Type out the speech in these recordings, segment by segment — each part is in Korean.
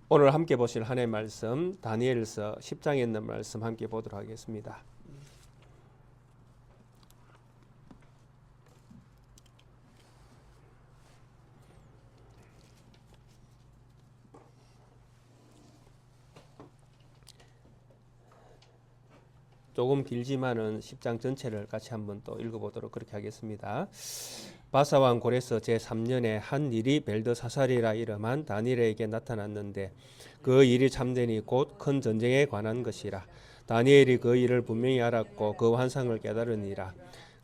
오늘 함께 보실 하나님의 말씀 다니엘서 10장에 있는 말씀 함께 보도록 하겠습니다. 조금 길지만은 10장 전체를 같이 한번 또 읽어보도록 그렇게 하겠습니다. 바사왕 고레스 제3년에 한 일이 벨드사살이라 이름한 다니엘에게 나타났는데 그 일이 참되니 곧 큰 전쟁에 관한 것이라. 다니엘이 그 일을 분명히 알았고 그 환상을 깨달으니라.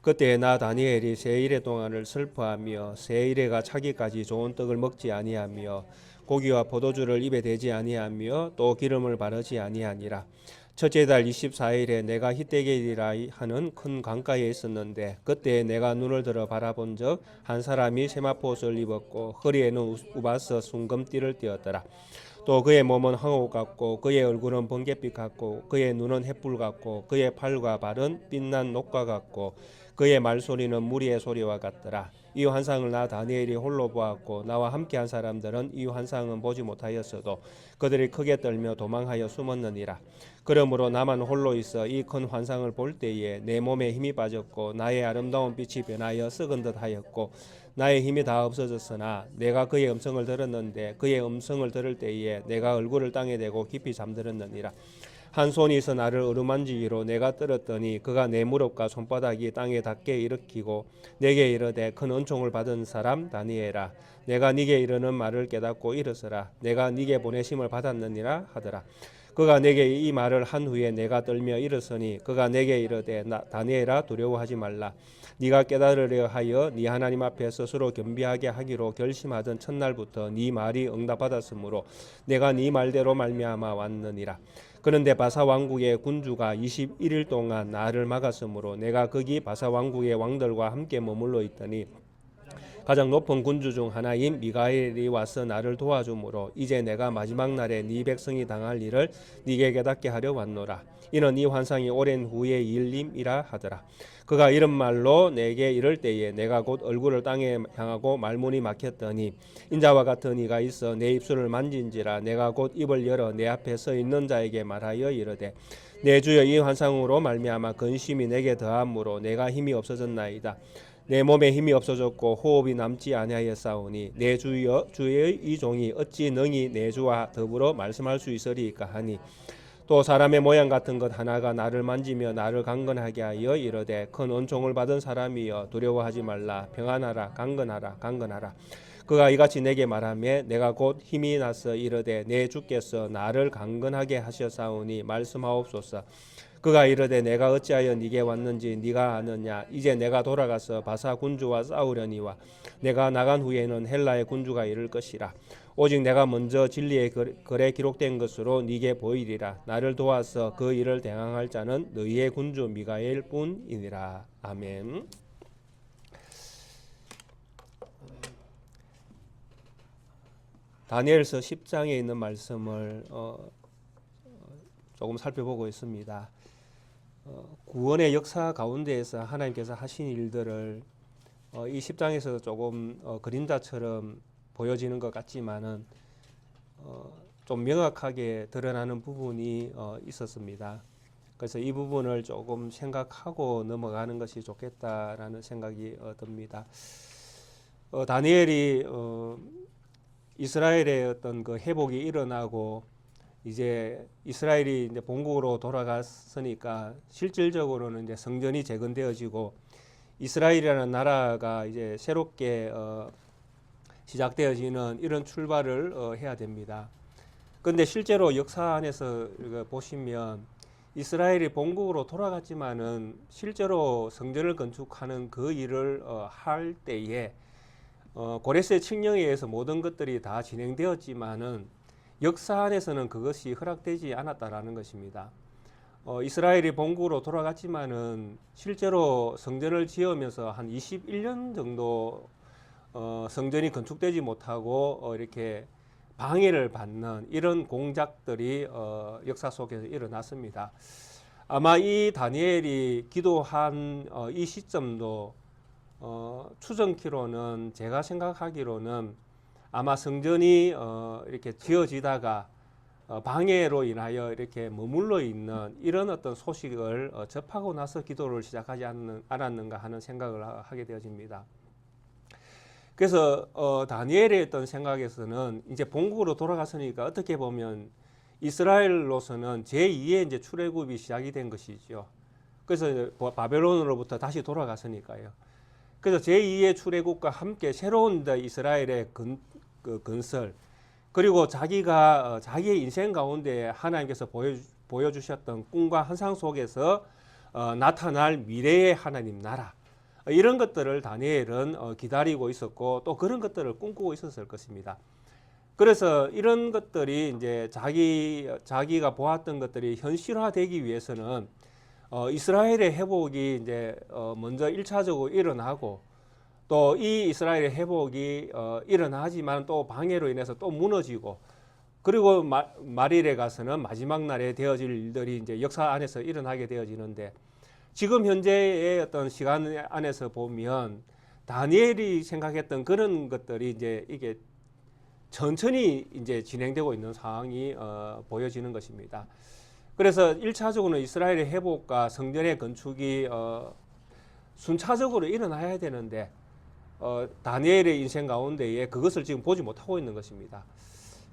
그때 나 다니엘이 세 일의 동안을 슬퍼하며 세 일에가 차기까지 좋은 떡을 먹지 아니하며 고기와 포도주를 입에 대지 아니하며 또 기름을 바르지 아니하니라. 첫째 달 24일에 내가 히데겔이라 하는 큰 강가에 있었는데 그때 내가 눈을 들어 바라본 적 한 사람이 세마포옷을 입었고 허리에는 우바스 순금띠를 띠었더라. 또 그의 몸은 황옥 같고 그의 얼굴은 번갯빛 같고 그의 눈은 햇불 같고 그의 팔과 발은 빛난 녹과 같고 그의 말소리는 무리의 소리와 같더라. 이 환상을 나 다니엘이 홀로 보았고 나와 함께한 사람들은 이 환상은 보지 못하였어도 그들이 크게 떨며 도망하여 숨었느니라. 그러므로 나만 홀로 있어 이 큰 환상을 볼 때에 내 몸에 힘이 빠졌고 나의 아름다운 빛이 변하여 썩은 듯 하였고 나의 힘이 다 없어졌으나 내가 그의 음성을 들었는데 그의 음성을 들을 때에 내가 얼굴을 땅에 대고 깊이 잠들었느니라. 한 손이 있어 나를 어루만지기로 내가 떨었더니 그가 내 무릎과 손바닥이 땅에 닿게 일으키고 내게 이르되 큰 은총을 받은 사람 다니엘아, 내가 네게 이르는 말을 깨닫고 일어서라. 내가 네게 보내심을 받았느니라 하더라. 그가 내게 이 말을 한 후에 내가 떨며 일어서니 그가 내게 이르되 다니엘아, 두려워하지 말라. 네가 깨달으려 하여 네 하나님 앞에 스스로 겸비하게 하기로 결심하던 첫날부터 네 말이 응답받았으므로 내가 네 말대로 말미암아 왔느니라. 그런데 바사 왕국의 군주가 21일 동안 나를 막았으므로 내가 거기 바사 왕국의 왕들과 함께 머물러 있더니 가장 높은 군주 중 하나인 미가엘이 와서 나를 도와주므로 이제 내가 마지막 날에 네 백성이 당할 일을 네게 깨닫게 하려 왔노라. 이는 이 환상이 오랜 후의 일임이라 하더라. 그가 이런 말로 내게 이를 때에 내가 곧 얼굴을 땅에 향하고 말문이 막혔더니 인자와 같은 이가 있어 내 입술을 만진지라. 내가 곧 입을 열어 내 앞에 서 있는 자에게 말하여 이르되 내 주여, 이 환상으로 말미암아 근심이 내게 더함으로 내가 힘이 없어졌나이다. 내 몸에 힘이 없어졌고 호흡이 남지 아니하였사오니 내 주여, 주의 이 종이 어찌 능히 내 주와 더불어 말씀할 수 있으리까 하니 또 사람의 모양 같은 것 하나가 나를 만지며 나를 강건하게 하여 이르되 큰 은총을 받은 사람이여, 두려워하지 말라. 평안하라. 강건하라. 강건하라. 그가 이같이 내게 말하며 내가 곧 힘이 나서 이르되 내 주께서 나를 강건하게 하셨사오니 말씀하옵소서. 그가 이르되 내가 어찌하여 네게 왔는지 네가 아느냐. 이제 내가 돌아가서 바사 군주와 싸우려니와 내가 나간 후에는 헬라의 군주가 이를 것이라. 오직 내가 먼저 진리의 글에 기록된 것으로 네게 보이리라. 나를 도와서 그 일을 대항할 자는 너희의 군주 미가엘 뿐이니라. 아멘. 다니엘서 10장에 있는 말씀을 조금 살펴보고 있습니다. 구원의 역사 가운데에서 하나님께서 하신 일들을 이 10장에서 조금 그림자처럼 보여지는 것 같지만은 좀 명확하게 드러나는 부분이 있었습니다. 그래서 이 부분을 조금 생각하고 넘어가는 것이 좋겠다라는 생각이 듭니다. 다니엘이 이스라엘의 어떤 그 회복이 일어나고 이제 이스라엘이 이제 본국으로 돌아갔으니까 실질적으로는 이제 성전이 재건되어지고 이스라엘이라는 나라가 이제 새롭게 시작되어지는 이런 출발을 해야 됩니다. 그런데 실제로 역사 안에서 보시면 이스라엘이 본국으로 돌아갔지만은 실제로 성전을 건축하는 그 일을 할 때에 고레스의 칙령에 의해서 모든 것들이 다 진행되었지만은 역사 안에서는 그것이 허락되지 않았다라는 것입니다. 이스라엘이 본국으로 돌아갔지만은 실제로 성전을 지으면서 한 21년 정도 성전이 건축되지 못하고 이렇게 방해를 받는 이런 공작들이 역사 속에서 일어났습니다. 아마 이 다니엘이 기도한 이 시점도 추정키로는 제가 생각하기로는 아마 성전이 이렇게 지어지다가 방해로 인하여 이렇게 머물러 있는 이런 어떤 소식을 접하고 나서 기도를 시작하지 않았는가 하는 생각을 하게 되어집니다. 그래서 다니엘의 어떤 생각에서는 이제 본국으로 돌아갔으니까 어떻게 보면 이스라엘로서는 제2의 이제 출애굽이 시작이 된 것이죠. 그래서 바벨론으로부터 다시 돌아갔으니까요. 그래서 제2의 출애굽과 함께 새로운 이스라엘의 건설, 그리고 자기가 자기의 인생 가운데 하나님께서 보여주셨던 꿈과 환상 속에서 나타날 미래의 하나님 나라, 이런 것들을 다니엘은 기다리고 있었고 또 그런 것들을 꿈꾸고 있었을 것입니다. 그래서 이런 것들이 이제 자기가 보았던 것들이 현실화되기 위해서는 이스라엘의 회복이 이제 먼저 1차적으로 일어나고 또 이 이스라엘의 회복이 일어나지만 또 방해로 인해서 또 무너지고 그리고 말일에 가서는 마지막 날에 되어질 일들이 이제 역사 안에서 일어나게 되어지는데 지금 현재의 어떤 시간 안에서 보면 다니엘이 생각했던 그런 것들이 이제 이게 천천히 이제 진행되고 있는 상황이 보여지는 것입니다. 그래서 1차적으로는 이스라엘의 회복과 성전의 건축이 순차적으로 일어나야 되는데 다니엘의 인생 가운데에 그것을 지금 보지 못하고 있는 것입니다.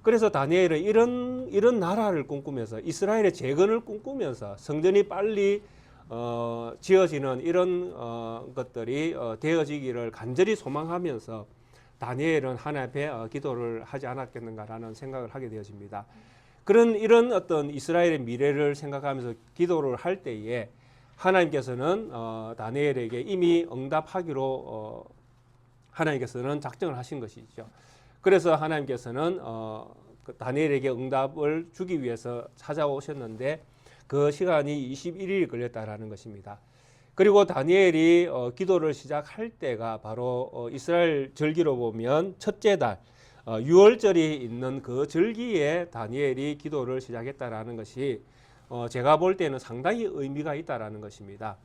그래서 다니엘은 이런 나라를 꿈꾸면서 이스라엘의 재건을 꿈꾸면서 성전이 빨리 지어지는 이런 것들이 되어지기를 간절히 소망하면서 다니엘은 하나님 앞에 기도를 하지 않았겠는가라는 생각을 하게 되어집니다. 이런 어떤 이스라엘의 미래를 생각하면서 기도를 할 때에 하나님께서는 다니엘에게 이미 응답하기로 하나님께서는 작정을 하신 것이죠. 그래서 하나님께서는 다니엘에게 응답을 주기 위해서 찾아오셨는데 그 시간이 21일이 걸렸다라는 것입니다. 그리고 다니엘이 기도를 시작할 때가 바로 이스라엘 절기로 보면 첫째 달 유월절이 있는 그 절기에 다니엘이 기도를 시작했다라는 것이 제가 볼 때는 상당히 의미가 있다라는 것입니다.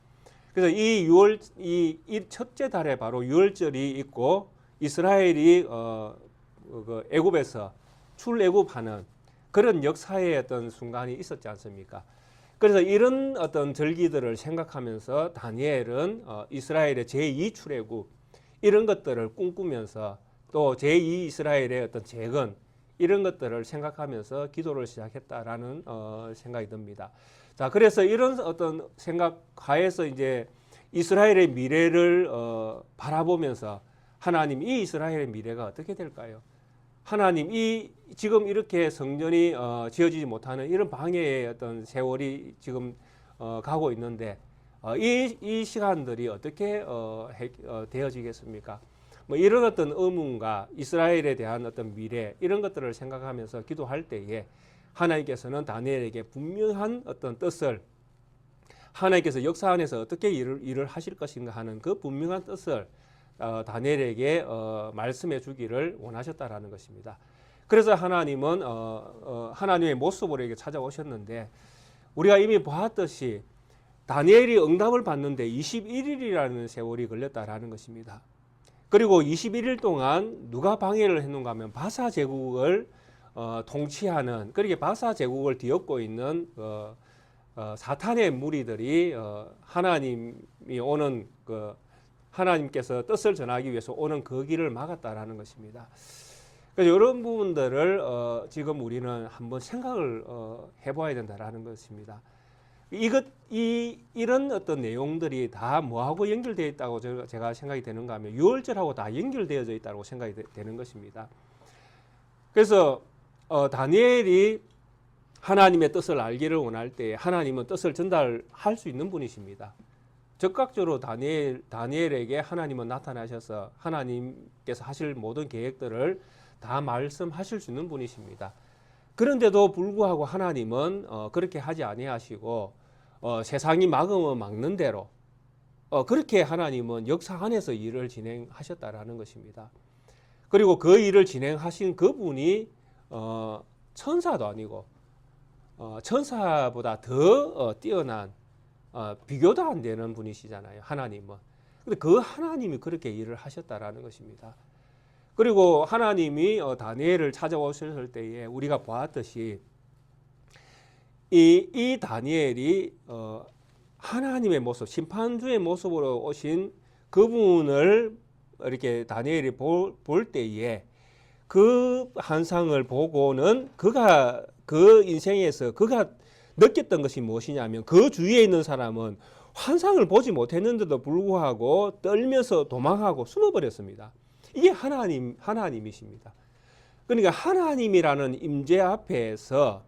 그래서 이 첫째 달에 바로 유월절이 있고 이스라엘이 애굽에서 출애굽하는 그런 역사의 어떤 순간이 있었지 않습니까? 그래서 이런 어떤 절기들을 생각하면서 다니엘은 이스라엘의 제2 출애굽 이런 것들을 꿈꾸면서 또 제2 이스라엘의 어떤 재건 이런 것들을 생각하면서 기도를 시작했다라는 생각이 듭니다. 자, 그래서 이런 어떤 생각 하에서 이제 이스라엘의 미래를 바라보면서 하나님 이 이스라엘의 미래가 어떻게 될까요? 하나님 이 지금 이렇게 성전이 지어지지 못하는 이런 방해의 어떤 세월이 지금 가고 있는데 이 시간들이 어떻게 되어지겠습니까? 뭐 이런 어떤 의문과 이스라엘에 대한 어떤 미래 이런 것들을 생각하면서 기도할 때에 하나님께서는 다니엘에게 분명한 어떤 뜻을 하나님께서 역사 안에서 어떻게 일을 하실 것인가 하는 그 분명한 뜻을 다니엘에게 말씀해 주기를 원하셨다라는 것입니다. 그래서 하나님은 하나님의 모습으로 이렇게 찾아오셨는데 우리가 이미 보았듯이 다니엘이 응답을 받는데 21일이라는 세월이 걸렸다라는 것입니다. 그리고 21일 동안 누가 방해를 했는가 하면 바사 제국을 통치하는 그렇게 바사 제국을 뒤엎고 있는 사탄의 무리들이 하나님이 오는 하나님께서 뜻을 전하기 위해서 오는 그 길을 막았다라는 것입니다. 그래서 이런 부분들을 지금 우리는 한번 생각을 해봐야 된다라는 것입니다. 이런 어떤 내용들이 다 뭐하고 연결되어 있다고 제가 생각이 되는가 하면 유월절하고 다 연결되어져 있다고 생각이 되는 것입니다. 그래서 다니엘이 하나님의 뜻을 알기를 원할 때 하나님은 뜻을 전달할 수 있는 분이십니다. 즉각적으로 다니엘에게 하나님은 나타나셔서 하나님께서 하실 모든 계획들을 다 말씀하실 수 있는 분이십니다. 그런데도 불구하고 하나님은 그렇게 하지 아니하시고 세상이 막으면 막는 대로 그렇게 하나님은 역사 안에서 일을 진행하셨다라는 것입니다. 그리고 그 일을 진행하신 그분이 천사도 아니고 천사보다 더 뛰어난 비교도 안 되는 분이시잖아요. 하나님은. 근데 그 하나님이 그렇게 일을 하셨다라는 것입니다. 그리고 하나님이 다니엘을 찾아오셨을 때에 우리가 보았듯이 이 다니엘이 하나님의 모습, 심판주의 모습으로 오신 그분을 이렇게 다니엘이 볼 때에 그 환상을 보고는 그가 그 인생에서 그가 느꼈던 것이 무엇이냐면 그 주위에 있는 사람은 환상을 보지 못했는데도 불구하고 떨면서 도망하고 숨어버렸습니다. 이게 하나님이십니다. 그러니까 하나님이라는 임재 앞에서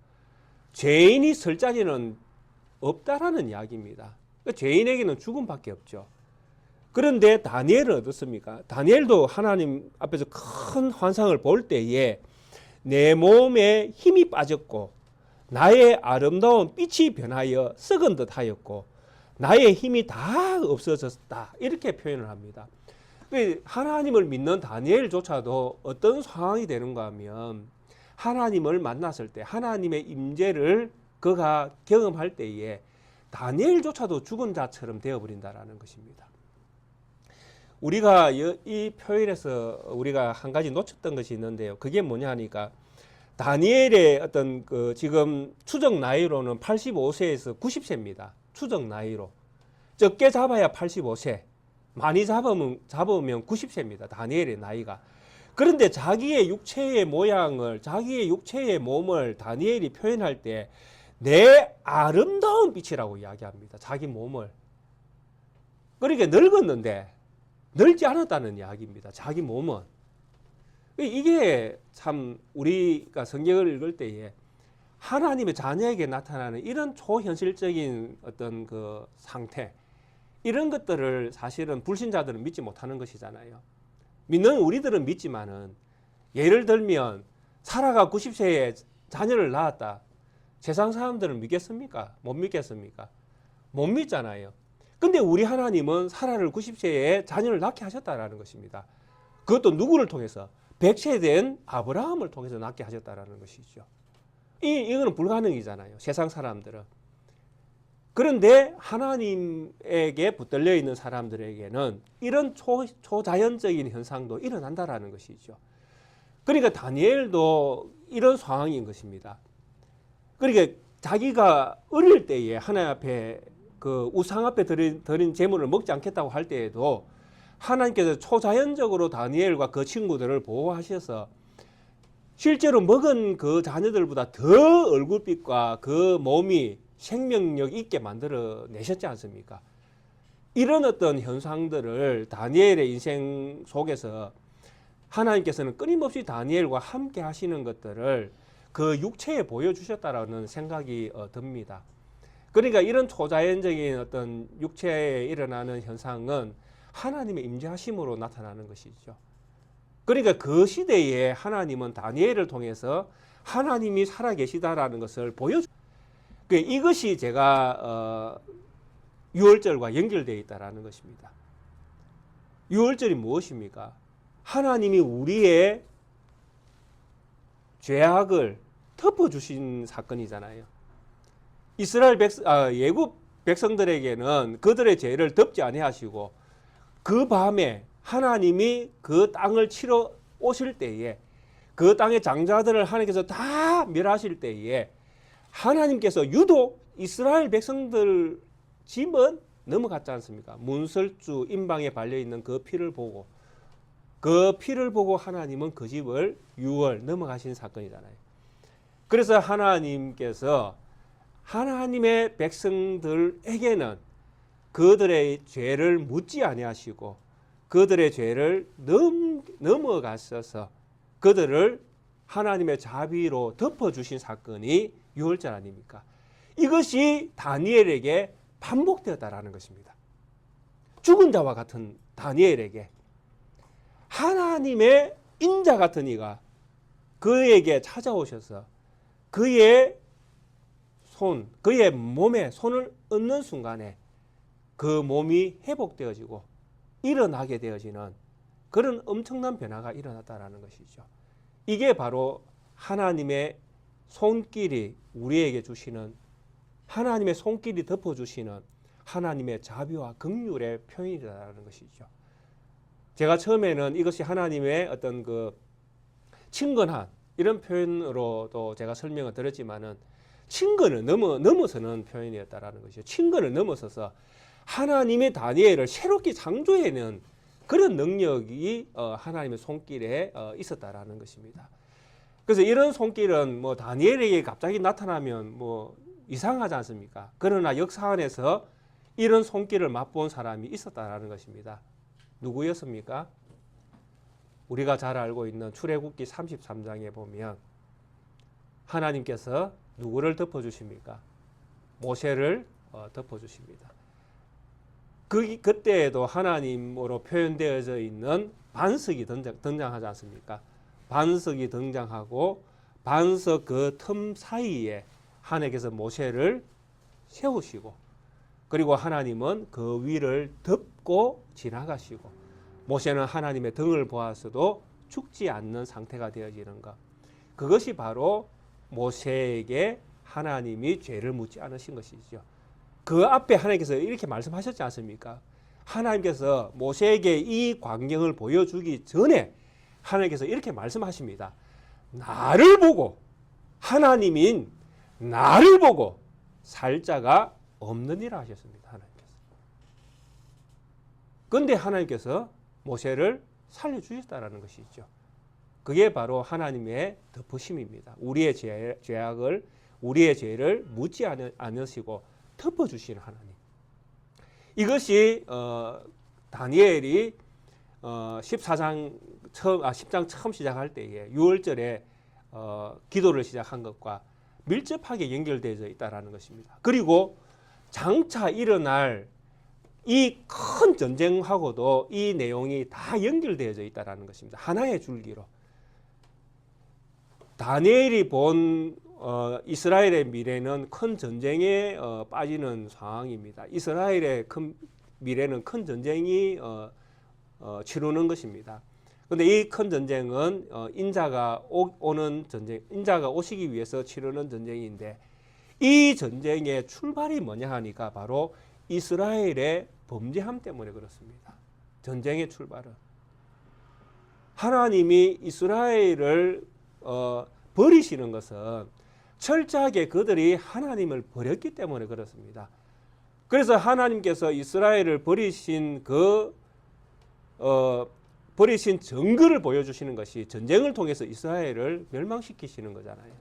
죄인이 설 자리는 없다라는 이야기입니다. 그러니까 죄인에게는 죽음밖에 없죠. 그런데 다니엘은 어떻습니까? 다니엘도 하나님 앞에서 큰 환상을 볼 때에 내 몸에 힘이 빠졌고 나의 아름다운 빛이 변하여 썩은 듯 하였고 나의 힘이 다 없어졌다. 이렇게 표현을 합니다. 하나님을 믿는 다니엘조차도 어떤 상황이 되는가 하면 하나님을 만났을 때 하나님의 임재를 그가 경험할 때에 다니엘조차도 죽은 자처럼 되어버린다라는 것입니다. 우리가 이 표현에서 우리가 한 가지 놓쳤던 것이 있는데요. 그게 뭐냐 하니까 다니엘의 어떤 지금 추정 나이로는 85세에서 90세입니다. 추정 나이로. 적게 잡아야 85세. 많이 잡으면 90세입니다. 다니엘의 나이가. 그런데 자기의 육체의 모양을, 자기의 육체의 몸을 다니엘이 표현할 때 내 아름다운 빛이라고 이야기합니다. 자기 몸을. 그러니까 늙었는데 늙지 않았다는 이야기입니다. 자기 몸은. 이게 참 우리가 성경을 읽을 때에 하나님의 자녀에게 나타나는 이런 초현실적인 어떤 그 상태, 이런 것들을 사실은 불신자들은 믿지 못하는 것이잖아요. 믿는 우리들은 믿지만은, 예를 들면 사라가 90세에 자녀를 낳았다. 세상 사람들은 믿겠습니까? 못 믿겠습니까? 못 믿잖아요. 근데 우리 하나님은 사라를 90세에 자녀를 낳게 하셨다라는 것입니다. 그것도 누구를 통해서? 100세 된 아브라함을 통해서 낳게 하셨다라는 것이죠. 이거는 불가능이잖아요. 세상 사람들은. 그런데 하나님에게 붙들려 있는 사람들에게는 이런 초자연적인 현상도 일어난다라는 것이죠. 그러니까 다니엘도 이런 상황인 것입니다. 그러니까 자기가 어릴 때에 하나님 앞에 그 우상 앞에 드린 제물을 먹지 않겠다고 할 때에도 하나님께서 초자연적으로 다니엘과 그 친구들을 보호하셔서 실제로 먹은 그 자녀들보다 더 얼굴빛과 그 몸이 생명력 있게 만들어 내셨지 않습니까? 이런 어떤 현상들을 다니엘의 인생 속에서 하나님께서는 끊임없이 다니엘과 함께 하시는 것들을 그 육체에 보여주셨다라는 생각이 듭니다. 그러니까 이런 초자연적인 어떤 육체에 일어나는 현상은 하나님의 임재하심으로 나타나는 것이죠. 그러니까 그 시대에 하나님은 다니엘을 통해서 하나님이 살아계시다라는 것을 보여주. 이것이 제가 유월절과 연결되어 있다라는 것입니다. 유월절이 무엇입니까? 하나님이 우리의 죄악을 덮어주신 사건이잖아요. 이스라엘 예굽 백성들에게는 그들의 죄를 덮지 아니하시고 그 밤에 하나님이 그 땅을 치러 오실 때에 그 땅의 장자들을 하나님께서 다 멸하실 때에 하나님께서 유독 이스라엘 백성들 집은 넘어갔지 않습니까? 문설주 임방에 발려있는 그 피를 보고 하나님은 그 집을 유월 넘어가신 사건이잖아요. 그래서 하나님께서 하나님의 백성들에게는 그들의 죄를 묻지 아니하시고 그들의 죄를 넘어가셔서 그들을 하나님의 자비로 덮어주신 사건이 유월절 아닙니까? 이것이 다니엘에게 반복되었다라는 것입니다. 죽은 자와 같은 다니엘에게 하나님의 인자 같은 이가 그에게 찾아오셔서 그의 몸에 손을 얹는 순간에 그 몸이 회복되어지고 일어나게 되어지는 그런 엄청난 변화가 일어났다라는 것이죠. 이게 바로 하나님의 손길이 우리에게 주시는, 하나님의 손길이 덮어주시는 하나님의 자비와 긍휼의 표현이라는 것이죠. 제가 처음에는 이것이 하나님의 어떤 그 친근한 이런 표현으로도 제가 설명을 드렸지만은 친근을 넘어서는 표현이었다라는 것이죠. 친근을 넘어서서 하나님의 다니엘을 새롭게 창조해내는 그런 능력이 하나님의 손길에 있었다라는 것입니다. 그래서 이런 손길은 뭐 다니엘에게 갑자기 나타나면 뭐 이상하지 않습니까? 그러나 역사 안에서 이런 손길을 맛본 사람이 있었다라는 것입니다. 누구였습니까? 우리가 잘 알고 있는 출애굽기 33장에 보면 하나님께서 누구를 덮어주십니까? 모세를 덮어주십니다. 그때에도 하나님으로 표현되어져 있는 반석이 등장하지 않습니까? 반석이 등장하고 반석 그 틈 사이에 하나님께서 모세를 세우시고 그리고 하나님은 그 위를 덮고 지나가시고 모세는 하나님의 등을 보았어도 죽지 않는 상태가 되어지는 것. 그것이 바로 모세에게 하나님이 죄를 묻지 않으신 것이죠. 그 앞에 하나님께서 이렇게 말씀하셨지 않습니까? 하나님께서 모세에게 이 광경을 보여주기 전에 하나님께서 이렇게 말씀하십니다. 나를 보고 하나님인 나를 보고 살 자가 없느니라 하셨습니다. 하나님께서. 그런데 하나님께서 모세를 살려주셨다라는 것이죠. 그게 바로 하나님의 덮으심입니다. 우리의 죄악을 우리의 죄를 묻지 않으시고 덮어주시는 하나님. 이것이 다니엘이 10장 처음 시작할 때에 6월절에 기도를 시작한 것과 밀접하게 연결되어 있다는 것입니다. 그리고 장차 일어날 이 큰 전쟁하고도 이 내용이 다 연결되어져 있다는 것입니다. 하나의 줄기로. 다니엘이 본 이스라엘의 미래는 큰 전쟁에 빠지는 상황입니다. 이스라엘의 미래는 큰 전쟁이 치르는 것입니다. 그런데 이 큰 전쟁은 인자가 오는 전쟁, 인자가 오시기 위해서 치르는 전쟁인데 이 전쟁의 출발이 뭐냐 하니까 바로 이스라엘의 범죄함 때문에 그렇습니다. 전쟁의 출발은 하나님이 이스라엘을 버리시는 것은 철저하게 그들이 하나님을 버렸기 때문에 그렇습니다. 그래서 하나님께서 이스라엘을 버리신 버리신 증거를 보여주시는 것이 전쟁을 통해서 이스라엘을 멸망시키시는 거잖아요.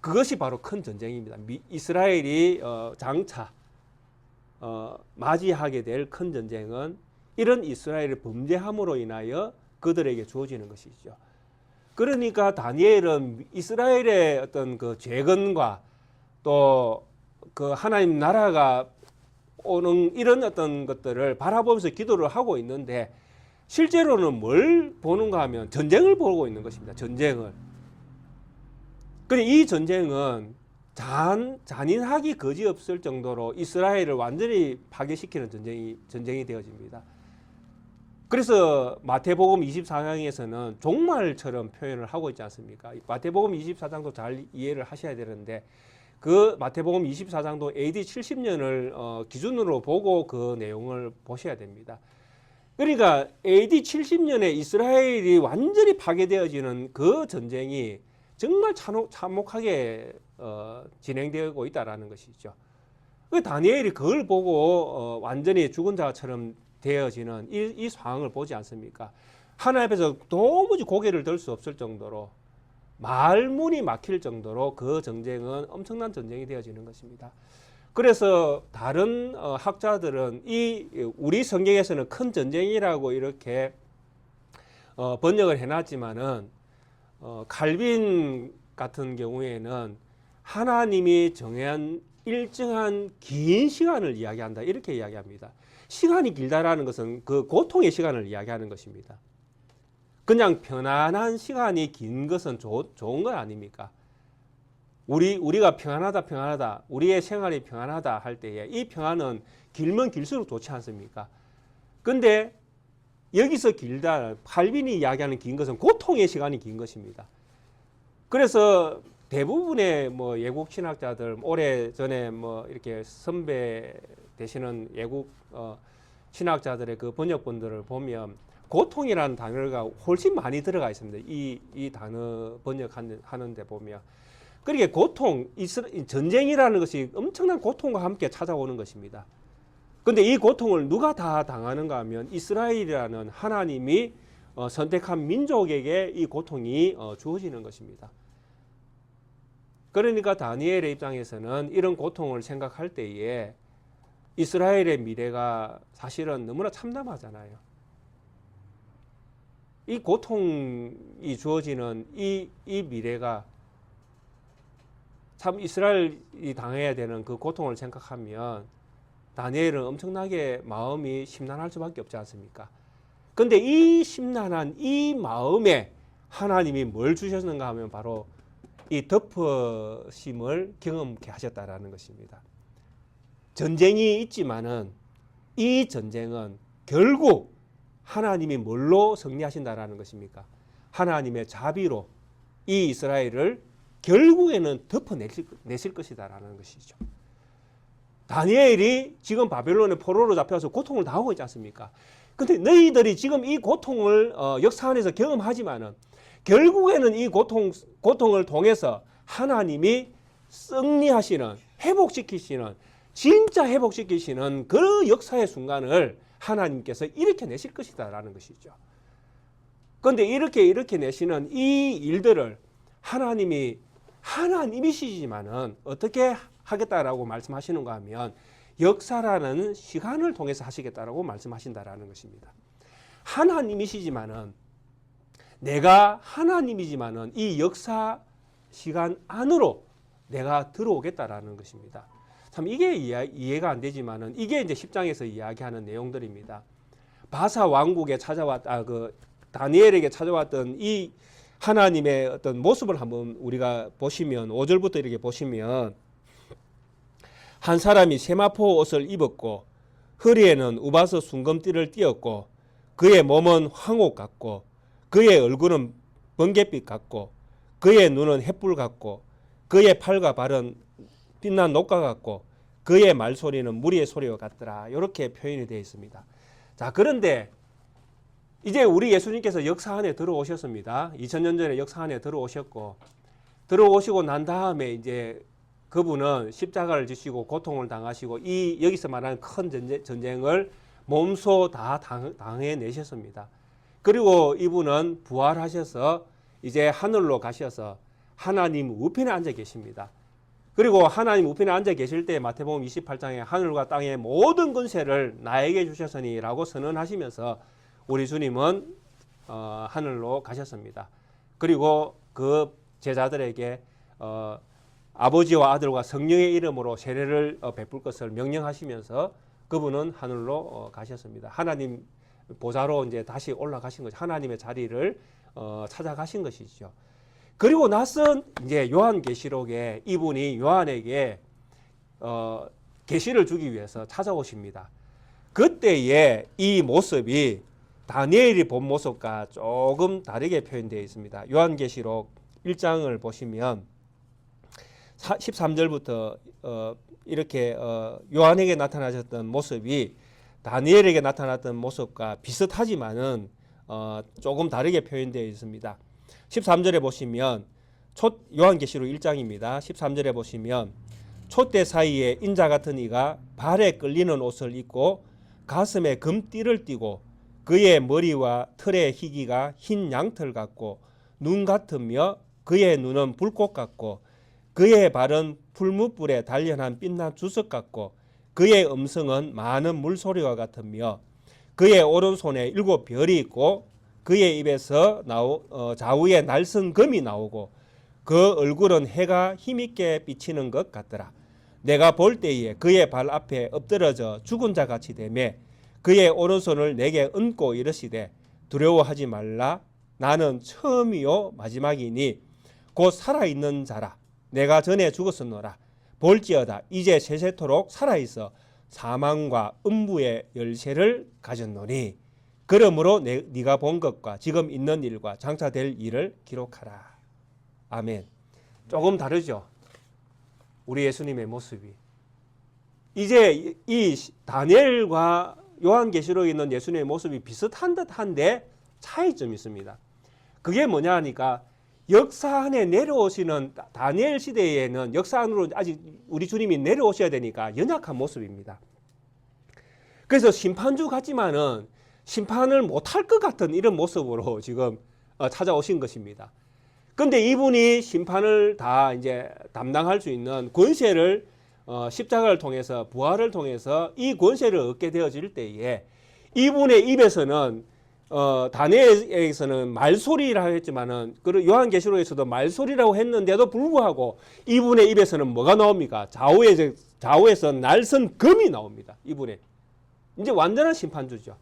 그것이 바로 큰 전쟁입니다. 이스라엘이 장차 맞이하게 될 큰 전쟁은 이런 이스라엘의 범죄함으로 인하여 그들에게 주어지는 것이죠. 그러니까 다니엘은 이스라엘의 어떤 그 재건과 또 그 하나님 나라가 오는 이런 어떤 것들을 바라보면서 기도를 하고 있는데 실제로는 뭘 보는가 하면 전쟁을 보고 있는 것입니다. 전쟁을. 근데 이 전쟁은 잔인하기 거지없을 정도로 이스라엘을 완전히 파괴시키는 전쟁이 되어집니다. 그래서 마태복음 24장에서는 종말처럼 표현을 하고 있지 않습니까? 마태복음 24장도 잘 이해를 하셔야 되는데 그 마태복음 24장도 AD 70년을 기준으로 보고 그 내용을 보셔야 됩니다. 그러니까 AD 70년에 이스라엘이 완전히 파괴되어지는 그 전쟁이 정말 참혹하게 진행되고 있다는 것이죠. 다니엘이 그걸 보고 완전히 죽은 자처럼 되어지는 이 상황을 보지 않습니까? 하나님 앞에서 도무지 고개를 들 수 없을 정도로 말문이 막힐 정도로 그 전쟁은 엄청난 전쟁이 되어지는 것입니다. 그래서 다른 학자들은 우리 성경에서는 큰 전쟁이라고 이렇게 번역을 해놨지만은 칼빈 같은 경우에는 하나님이 정한 일정한 긴 시간을 이야기한다 이렇게 이야기합니다. 시간이 길다라는 것은 그 고통의 시간을 이야기하는 것입니다. 그냥 편안한 시간이 긴 것은 좋은 건 아닙니까? 우리가 평안하다 우리의 생활이 평안하다 할 때에 이 평안은 길면 길수록 좋지 않습니까? 근데 여기서 길다 칼빈이 이야기하는 긴 것은 고통의 시간이 긴 것입니다. 그래서 대부분의 뭐 외국 신학자들 오래 전에 뭐 이렇게 선배 되시는 외국 신학자들의 그 번역본들을 보면 고통이라는 단어가 훨씬 많이 들어가 있습니다. 이 단어 번역하는데 보면. 그러니까 고통, 전쟁이라는 것이 엄청난 고통과 함께 찾아오는 것입니다. 근데 이 고통을 누가 다 당하는가 하면 이스라엘이라는 하나님이 선택한 민족에게 이 고통이 주어지는 것입니다. 그러니까 다니엘의 입장에서는 이런 고통을 생각할 때에 이스라엘의 미래가 사실은 너무나 참담하잖아요. 이 고통이 주어지는 이 미래가 참 이스라엘이 당해야 되는 그 고통을 생각하면 다니엘은 엄청나게 마음이 심란할 수밖에 없지 않습니까? 근데 이 심란한 이 마음에 하나님이 뭘 주셨는가 하면 바로 이 덮으심을 경험케 하셨다라는 것입니다. 전쟁이 있지만은 이 전쟁은 결국 하나님이 뭘로 승리하신다라는 것입니까? 하나님의 자비로 이 이스라엘을 결국에는 덮어내실 것이다라는 것이죠. 다니엘이 지금 바벨론의 포로로 잡혀서 고통을 당하고 있지 않습니까? 근데 너희들이 지금 이 고통을 역사 안에서 경험하지만은 결국에는 이 고통을 통해서 하나님이 승리하시는, 회복시키시는, 진짜 회복시키시는 그 역사의 순간을 하나님께서 일으켜내실 것이다라는 것이죠. 그런데 이렇게 일으켜내시는 이 일들을 하나님이시지만은 어떻게 하겠다라고 말씀하시는가 하면 역사라는 시간을 통해서 하시겠다라고 말씀하신다라는 것입니다. 하나님이시지만은 내가 하나님이지만은 이 역사 시간 안으로 내가 들어오겠다라는 것입니다. 참 이게 이해가 안 되지만은 이게 이제 10장에서 이야기하는 내용들입니다. 바사 왕국에 다니엘에게 찾아왔던 이 하나님의 어떤 모습을 한번 우리가 보시면 5절부터 이렇게 보시면 한 사람이 세마포 옷을 입었고 허리에는 우바스 순금띠를 띠었고 그의 몸은 황옥 같고 그의 얼굴은 번갯빛 같고 그의 눈은 햇불 같고 그의 팔과 발은 빛난 녹과 같고 그의 말소리는 무리의 소리와 같더라. 이렇게 표현이 되어 있습니다. 자, 그런데 이제 우리 예수님께서 역사 안에 들어오셨습니다. 2000년 전에 역사 안에 들어오시고 난 다음에 이제 그분은 십자가를 지시고 고통을 당하시고 이 여기서 말하는 큰 전쟁을 몸소 다 당해내셨습니다. 그리고 이분은 부활하셔서 이제 하늘로 가셔서 하나님 우편에 앉아 계십니다. 그리고 하나님 우편에 앉아 계실 때 마태복음 28장에 하늘과 땅의 모든 권세를 나에게 주셨으니 라고 선언하시면서 우리 주님은 하늘로 가셨습니다. 그리고 그 제자들에게 아버지와 아들과 성령의 이름으로 세례를 베풀 것을 명령하시면서 그분은 하늘로 가셨습니다. 하나님 보좌로 이제 다시 올라가신 거죠. 하나님의 자리를 찾아가신 것이죠. 그리고 나서 이제 요한계시록에 이분이 요한에게 계시를 주기 위해서 찾아오십니다. 그때의 이 모습이 다니엘이 본 모습과 조금 다르게 표현되어 있습니다. 요한계시록 1장을 보시면 13절부터 이렇게 요한에게 나타나셨던 모습이 다니엘에게 나타났던 모습과 비슷하지만은 조금 다르게 표현되어 있습니다. 13절에 보시면 요한계시록 1장입니다. 13절에 보시면 촛대 사이에 인자 같은 이가 발에 끌리는 옷을 입고 가슴에 금띠를 띠고 그의 머리와 털의 희기가 흰 양털 같고 눈 같으며 그의 눈은 불꽃 같고 그의 발은 풀무불에 단련한 빛난 주석 같고 그의 음성은 많은 물소리와 같으며 그의 오른손에 7별이 있고 그의 입에서 좌우에 날선 검이 나오고 그 얼굴은 해가 힘있게 비치는 것 같더라. 내가 볼 때에 그의 발 앞에 엎드러져 죽은 자 같이 되매 그의 오른손을 내게 얹고 이르시되 두려워하지 말라. 나는 처음이요 마지막이니 곧 살아있는 자라. 내가 전에 죽었었노라. 볼지어다 이제 세세토록 살아있어 사망과 음부의 열쇠를 가졌노니 그러므로 네가 본 것과 지금 있는 일과 장차 될 일을 기록하라. 아멘. 조금 다르죠. 우리 예수님의 모습이. 이제 이 다니엘과 요한계시록에 있는 예수님의 모습이 비슷한 듯한데 차이점이 있습니다. 그게 뭐냐 하니까 역사 안에 내려오시는 다니엘 시대에는 역사 안으로 아직 우리 주님이 내려오셔야 되니까 연약한 모습입니다. 그래서 심판주 같지만은 심판을 못할 것 같은 이런 모습으로 지금 찾아오신 것입니다. 근데 이분이 심판을 다 이제 담당할 수 있는 권세를 십자가를 통해서 부활을 통해서 이 권세를 얻게 되어질 때에 이분의 입에서는 다니엘에서는 말소리라고 했지만은 그리고 요한계시록에서도 말소리라고 했는데도 불구하고 이분의 입에서는 뭐가 나옵니까? 좌우에서 날선 금이 나옵니다. 이분의 이제 완전한 심판주죠.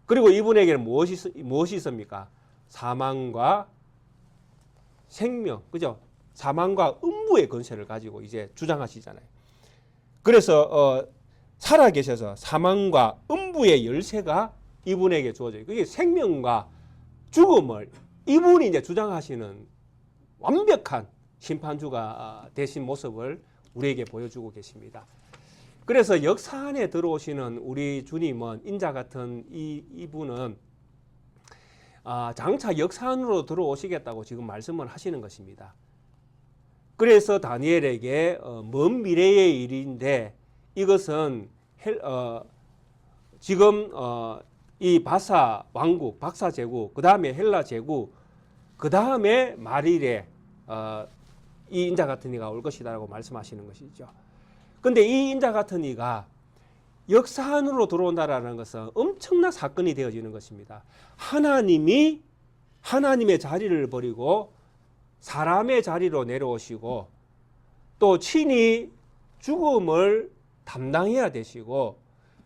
그리고 이분에게는 무엇이 있습니까? 사망과 생명, 그죠? 사망과 음부의 권세를 가지고 이제 주장하시잖아요. 그래서 살아계셔서 사망과 음부의 열쇠가 이분에게 주어져요. 그게 생명과 죽음을 이분이 이제 주장하시는 완벽한 심판주가 되신 모습을 우리에게 보여주고 계십니다. 그래서 역사 안에 들어오시는 우리 주님은 인자 같은 이분은 장차 역사 안으로 들어오시겠다고 지금 말씀을 하시는 것입니다. 그래서 다니엘에게 먼 미래의 일인데 이것은 지금 이 바사 왕국, 박사 제국, 그 다음에 헬라 제국, 그 다음에 말일에 이 인자 같은 이가 올 것이다라고 말씀하시는 것이죠. 근데 이 인자 같은 이가 역사 안으로 들어온다라는 것은 엄청난 사건이 되어지는 것입니다. 하나님이 하나님의 자리를 버리고 사람의 자리로 내려오시고 또 친히 죽음을 담당해야 되시고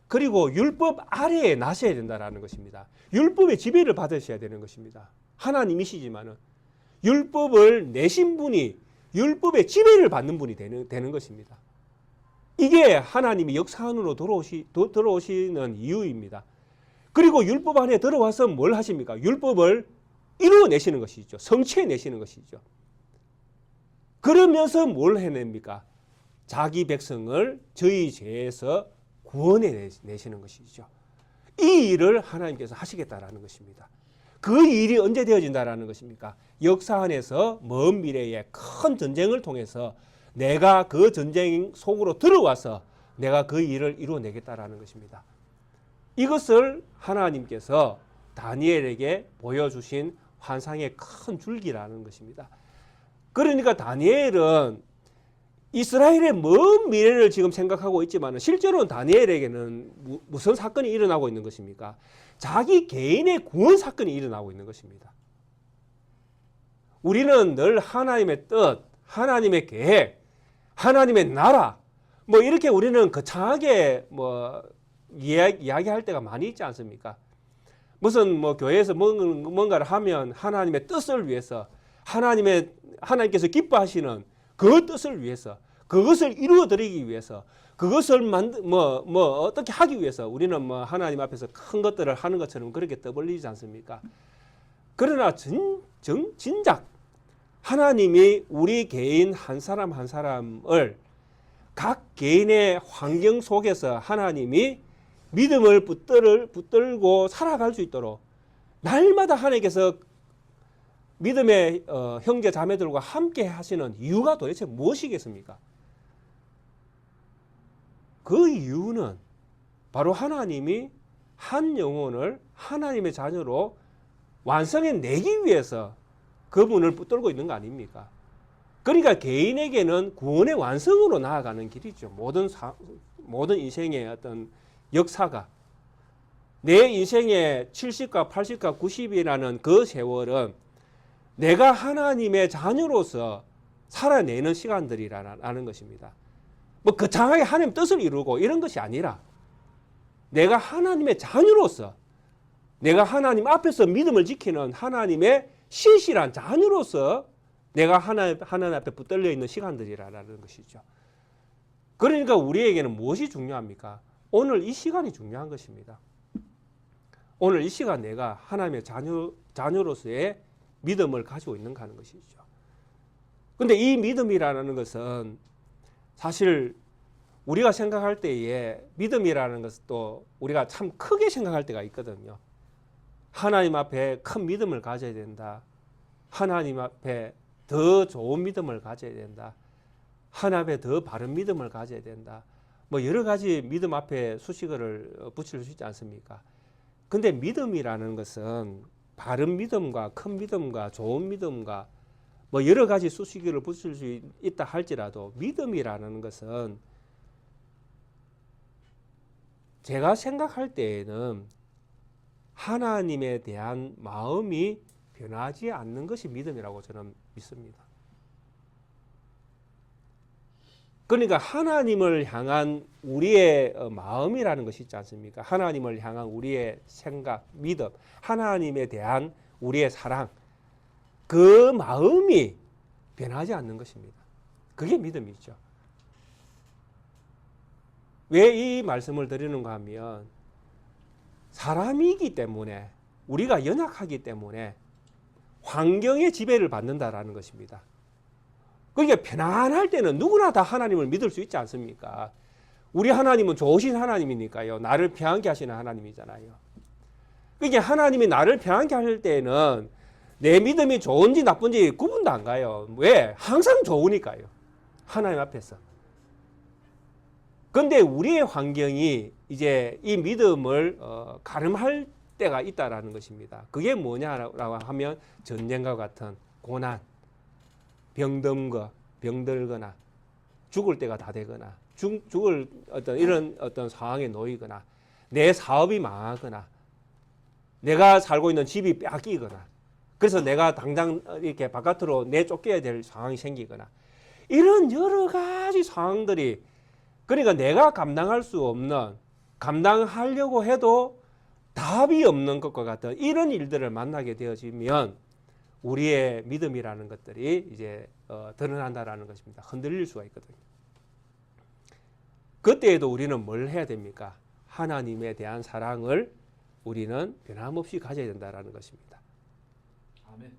그리고 율법 아래에 나셔야 된다라는 것입니다. 율법의 지배를 받으셔야 되는 것입니다. 하나님이시지만은 율법을 내신 분이 율법의 지배를 받는 분이 되는 것입니다. 이게 하나님이 역사 안으로 들어오시는 이유입니다. 그리고 율법 안에 들어와서 뭘 하십니까? 율법을 이루어내시는 것이죠. 성취해내시는 것이죠. 그러면서 뭘 해냅니까? 자기 백성을 저희 죄에서 구원해내시는 것이죠. 이 일을 하나님께서 하시겠다라는 것입니다. 그 일이 언제 되어진다라는 것입니까? 역사 안에서 먼 미래에 큰 전쟁을 통해서 내가 그 전쟁 속으로 들어와서 내가 그 일을 이루어내겠다라는 것입니다. 이것을 하나님께서 다니엘에게 보여주신 환상의 큰 줄기라는 것입니다. 그러니까 다니엘은 이스라엘의 먼 미래를 지금 생각하고 있지만 실제로는 다니엘에게는 무슨 사건이 일어나고 있는 것입니까? 자기 개인의 구원 사건이 일어나고 있는 것입니다. 우리는 늘 하나님의 뜻, 하나님의 계획, 하나님의 나라 뭐 이렇게 우리는 거창하게 이야기할 때가 많이 있지 않습니까? 무슨 교회에서 뭔가를 하면 하나님의 뜻을 위해서 하나님께서 기뻐하시는 그 뜻을 위해서 그것을 이루어드리기 위해서 그것을 어떻게 하기 위해서 우리는 하나님 앞에서 큰 것들을 하는 것처럼 그렇게 떠벌리지 않습니까? 그러나 진작 하나님이 우리 개인 한 사람 한 사람을 각 개인의 환경 속에서 하나님이 믿음을 붙들고 살아갈 수 있도록 날마다 하나님께서 믿음의 형제 자매들과 함께 하시는 이유가 도대체 무엇이겠습니까? 그 이유는 바로 하나님이 한 영혼을 하나님의 자녀로 완성해내기 위해서 그분을 붙들고 있는 거 아닙니까? 그러니까 개인에게는 구원의 완성으로 나아가는 길이죠. 모든 인생의 어떤 역사가 내 인생의 70과 80과 90이라는 그 세월은 내가 하나님의 자녀로서 살아내는 시간들이라는 것입니다. 거창하게 하나님 뜻을 이루고 이런 것이 아니라 내가 하나님의 자녀로서 내가 하나님 앞에서 믿음을 지키는 하나님의 신실한 자녀로서 내가 하나님 앞에 붙들려 있는 시간들이라는 것이죠. 그러니까 우리에게는 무엇이 중요합니까? 오늘 이 시간이 중요한 것입니다. 오늘 이 시간 내가 하나님의 자녀로서의 믿음을 가지고 있는가 하는 것이죠. 근데 이 믿음이라는 것은 사실 우리가 생각할 때에 믿음이라는 것도 우리가 참 크게 생각할 때가 있거든요. 하나님 앞에 큰 믿음을 가져야 된다. 하나님 앞에 더 좋은 믿음을 가져야 된다. 하나님 앞에 더 바른 믿음을 가져야 된다. 뭐 여러 가지 믿음 앞에 수식어를 붙일 수 있지 않습니까? 근데 믿음이라는 것은 바른 믿음과 큰 믿음과 좋은 믿음과 뭐 여러 가지 수식어를 붙일 수 있다 할지라도 믿음이라는 것은 제가 생각할 때에는 하나님에 대한 마음이 변하지 않는 것이 믿음이라고 저는 믿습니다. 그러니까 하나님을 향한 우리의 마음이라는 것이 있지 않습니까? 하나님을 향한 우리의 생각, 믿음, 하나님에 대한 우리의 사랑, 그 마음이 변하지 않는 것입니다. 그게 믿음이죠. 왜 이 말씀을 드리는가 하면 사람이기 때문에 우리가 연약하기 때문에 환경의 지배를 받는다라는 것입니다. 그러니까 편안할 때는 누구나 다 하나님을 믿을 수 있지 않습니까? 우리 하나님은 좋으신 하나님이니까요. 나를 평안케 하시는 하나님이잖아요. 그러니까 하나님이 나를 평안케 할 때는 내 믿음이 좋은지 나쁜지 구분도 안 가요. 왜? 항상 좋으니까요. 하나님 앞에서. 그런데 우리의 환경이 이제 이 믿음을 가름할 때가 있다라는 것입니다. 그게 뭐냐라고 하면 전쟁과 같은 고난, 병들거나 죽을 때가 다 되거나 죽을 이런 어떤 상황에 놓이거나 내 사업이 망하거나 내가 살고 있는 집이 뺏기거나 그래서 내가 당장 이렇게 바깥으로 내쫓겨야 될 상황이 생기거나 이런 여러 가지 상황들이 그러니까 내가 감당할 수 없는 감당하려고 해도 답이 없는 것과 같은 이런 일들을 만나게 되어지면 우리의 믿음이라는 것들이 이제 드러난다라는 것입니다. 흔들릴 수가 있거든요. 그때에도 우리는 뭘 해야 됩니까? 하나님에 대한 사랑을 우리는 변함없이 가져야 된다라는 것입니다. 아멘.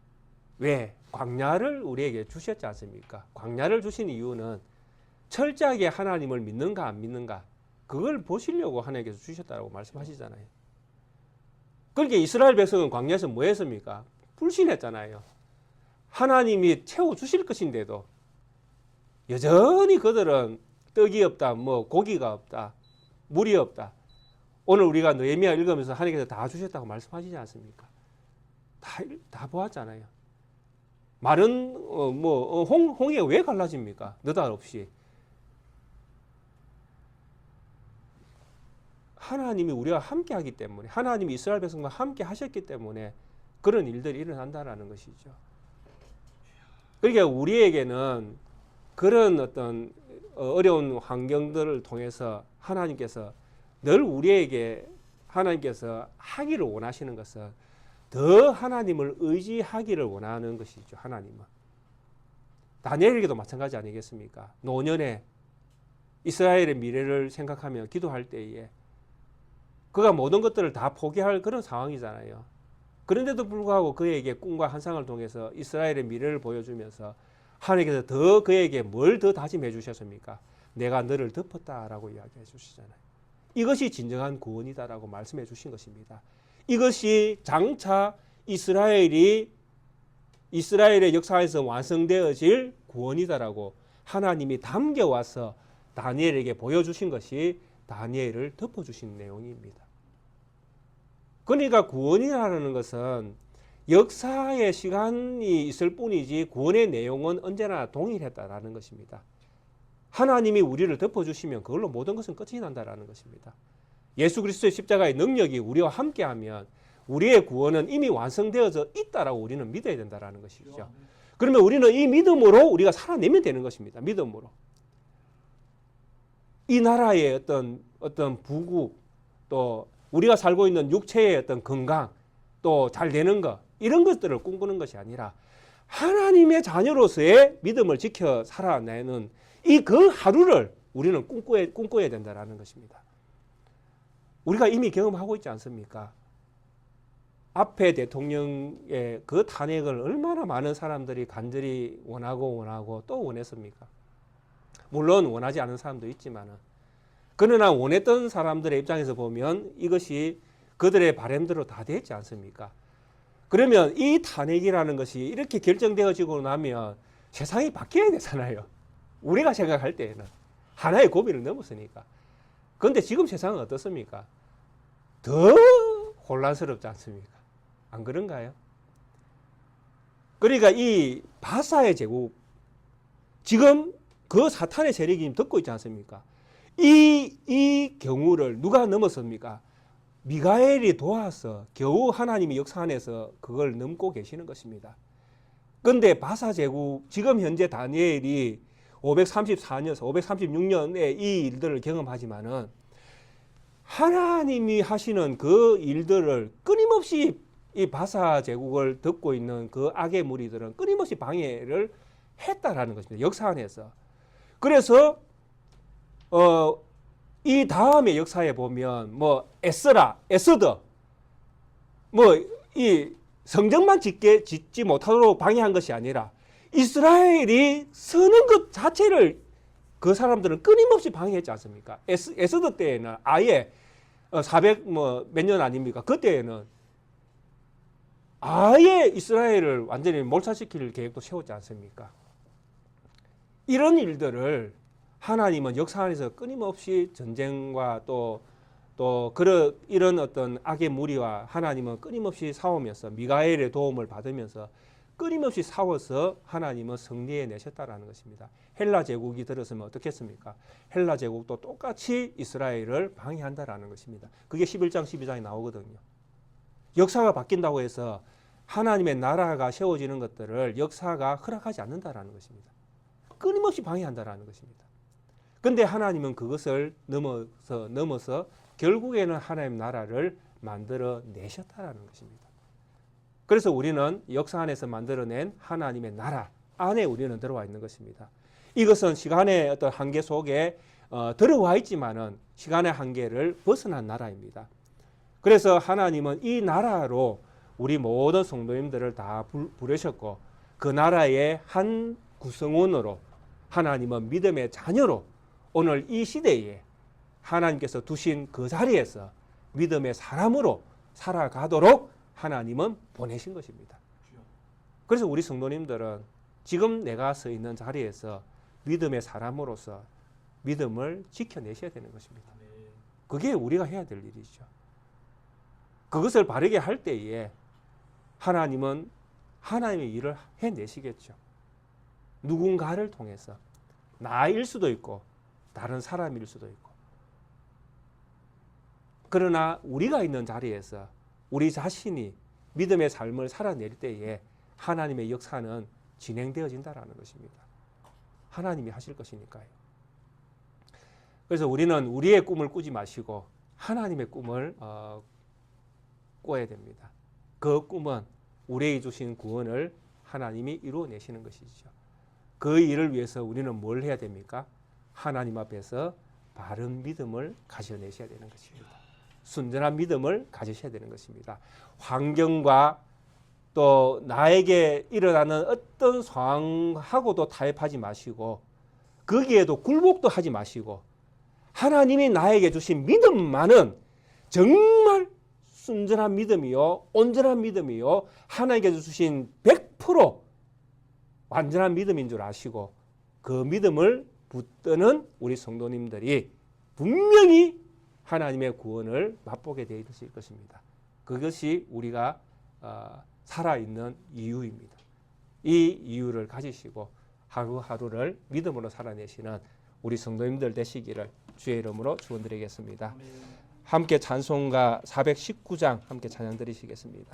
왜? 광야를 우리에게 주셨지 않습니까? 광야를 주신 이유는 철저하게 하나님을 믿는가 안 믿는가 그걸 보시려고 하나님께서 주셨다고 말씀하시잖아요. 그러니까 이스라엘 백성은 광야에서 뭐 했습니까? 불신했잖아요. 하나님이 채워주실 것인데도 여전히 그들은 떡이 없다, 뭐 고기가 없다, 물이 없다. 오늘 우리가 느헤미야 읽으면서 하나님께서 다 주셨다고 말씀하시지 않습니까? 다 보았잖아요. 마른 홍해가 왜 갈라집니까? 느닷없이. 하나님이 우리와 함께 하기 때문에 하나님이 이스라엘 백성과 함께 하셨기 때문에 그런 일들이 일어난다라는 것이죠. 그러니까 우리에게는 그런 어떤 어려운 환경들을 통해서 하나님께서 늘 우리에게 하나님께서 하기를 원하시는 것은 더 하나님을 의지하기를 원하는 것이죠. 하나님은. 다니엘에게도 마찬가지 아니겠습니까? 노년에 이스라엘의 미래를 생각하며 기도할 때에 그가 모든 것들을 다 포기할 그런 상황이잖아요. 그런데도 불구하고 그에게 꿈과 환상을 통해서 이스라엘의 미래를 보여주면서 하나님께서 더 그에게 뭘 더 다짐해 주셨습니까? 내가 너를 덮었다라고 이야기해 주시잖아요. 이것이 진정한 구원이다라고 말씀해 주신 것입니다. 이것이 장차 이스라엘의 역사에서 완성되어질 구원이다라고 하나님이 담겨와서 다니엘에게 보여주신 것이 다니엘을 덮어주신 내용입니다. 그러니까 구원이라는 것은 역사의 시간이 있을 뿐이지 구원의 내용은 언제나 동일했다라는 것입니다. 하나님이 우리를 덮어주시면 그걸로 모든 것은 끝이 난다라는 것입니다. 예수 그리스도의 십자가의 능력이 우리와 함께하면 우리의 구원은 이미 완성되어져 있다라고 우리는 믿어야 된다라는 것이죠. 그러면 우리는 이 믿음으로 우리가 살아내면 되는 것입니다. 믿음으로. 이 나라의 어떤 부귀 또 우리가 살고 있는 육체의 어떤 건강 또 잘 되는 것 이런 것들을 꿈꾸는 것이 아니라 하나님의 자녀로서의 믿음을 지켜 살아내는 이 그 하루를 우리는 꿈꿔야 된다라는 것입니다. 우리가 이미 경험하고 있지 않습니까? 앞에 대통령의 그 탄핵을 얼마나 많은 사람들이 간절히 원하고 또 원했습니까? 물론 원하지 않은 사람도 있지만은 그러나 원했던 사람들의 입장에서 보면 이것이 그들의 바람대로 다 되지 않습니까? 그러면 이 탄핵이라는 것이 이렇게 결정되어지고 나면 세상이 바뀌어야 되잖아요. 우리가 생각할 때에는 하나의 고비를 넘었으니까. 그런데 지금 세상은 어떻습니까? 더 혼란스럽지 않습니까? 안 그런가요? 그러니까 이 바사의 제국, 지금 그 사탄의 세력이 듣고 있지 않습니까? 이 경우를 누가 넘었습니까? 미가엘이 도와서 겨우 하나님의 역사 안에서 그걸 넘고 계시는 것입니다. 그런데 바사 제국, 지금 현재 다니엘이 534년, 536년에 이 일들을 경험하지만은 하나님이 하시는 그 일들을 끊임없이 이 바사 제국을 듣고 있는 그 악의 무리들은 끊임없이 방해를 했다라는 것입니다. 역사 안에서. 그래서 이 다음의 역사에 보면 뭐 에스더 뭐 이 성전만 짓지 못하도록 방해한 것이 아니라 이스라엘이 서는 것 자체를 그 사람들은 끊임없이 방해했지 않습니까? 에스더 때에는 아예 400 뭐 몇 년 아닙니까? 그때에는 아예 이스라엘을 완전히 몰살시킬 계획도 세웠지 않습니까? 이런 일들을 하나님은 역사 안에서 끊임없이 전쟁과 또 이런 어떤 악의 무리와 하나님은 끊임없이 싸우면서 미가엘의 도움을 받으면서 끊임없이 싸워서 하나님은 승리해 내셨다라는 것입니다. 헬라 제국이 들었으면 어떻겠습니까? 헬라 제국도 똑같이 이스라엘을 방해한다라는 것입니다. 그게 11장 12장에 나오거든요. 역사가 바뀐다고 해서 하나님의 나라가 세워지는 것들을 역사가 허락하지 않는다라는 것입니다. 끊임없이 방해한다라는 것입니다. 그런데 하나님은 그것을 넘어서 결국에는 하나님 나라를 만들어 내셨다라는 것입니다. 그래서 우리는 역사 안에서 만들어낸 하나님의 나라 안에 우리는 들어와 있는 것입니다. 이것은 시간의 어떤 한계 속에 들어와 있지만은 시간의 한계를 벗어난 나라입니다. 그래서 하나님은 이 나라로 우리 모든 성도님들을 다 부르셨고 그 나라의 한 구성원으로 하나님은 믿음의 자녀로 오늘 이 시대에 하나님께서 두신 그 자리에서 믿음의 사람으로 살아가도록 하나님은 보내신 것입니다. 그래서 우리 성도님들은 지금 내가 서 있는 자리에서 믿음의 사람으로서 믿음을 지켜내셔야 되는 것입니다. 그게 우리가 해야 될 일이죠. 그것을 바르게 할 때에 하나님은 하나님의 일을 해내시겠죠. 누군가를 통해서 나일 수도 있고 다른 사람일 수도 있고. 그러나 우리가 있는 자리에서 우리 자신이 믿음의 삶을 살아낼 때에 하나님의 역사는 진행되어진다라는 것입니다. 하나님이 하실 것이니까요. 그래서 우리는 우리의 꿈을 꾸지 마시고 하나님의 꿈을 꿔야 됩니다. 그 꿈은 우리에게 주신 구원을 하나님이 이루어내시는 것이죠. 그 일을 위해서 우리는 뭘 해야 됩니까? 하나님 앞에서 바른 믿음을 가져내셔야 되는 것입니다. 순전한 믿음을 가지셔야 되는 것입니다. 환경과 또 나에게 일어나는 어떤 상황하고도 타협하지 마시고 거기에도 굴복도 하지 마시고 하나님이 나에게 주신 믿음만은 정말 순전한 믿음이요 온전한 믿음이요 하나님께 주신 100% 완전한 믿음인 줄 아시고 그 믿음을 붙드는 우리 성도님들이 분명히 하나님의 구원을 맛보게 되어 있을 것입니다. 그것이 우리가 살아있는 이유입니다. 이 이유를 가지시고 하루하루를 믿음으로 살아내시는 우리 성도님들 되시기를 주의 이름으로 축원드리겠습니다. 함께 찬송가 419장 함께 찬양 드리시겠습니다.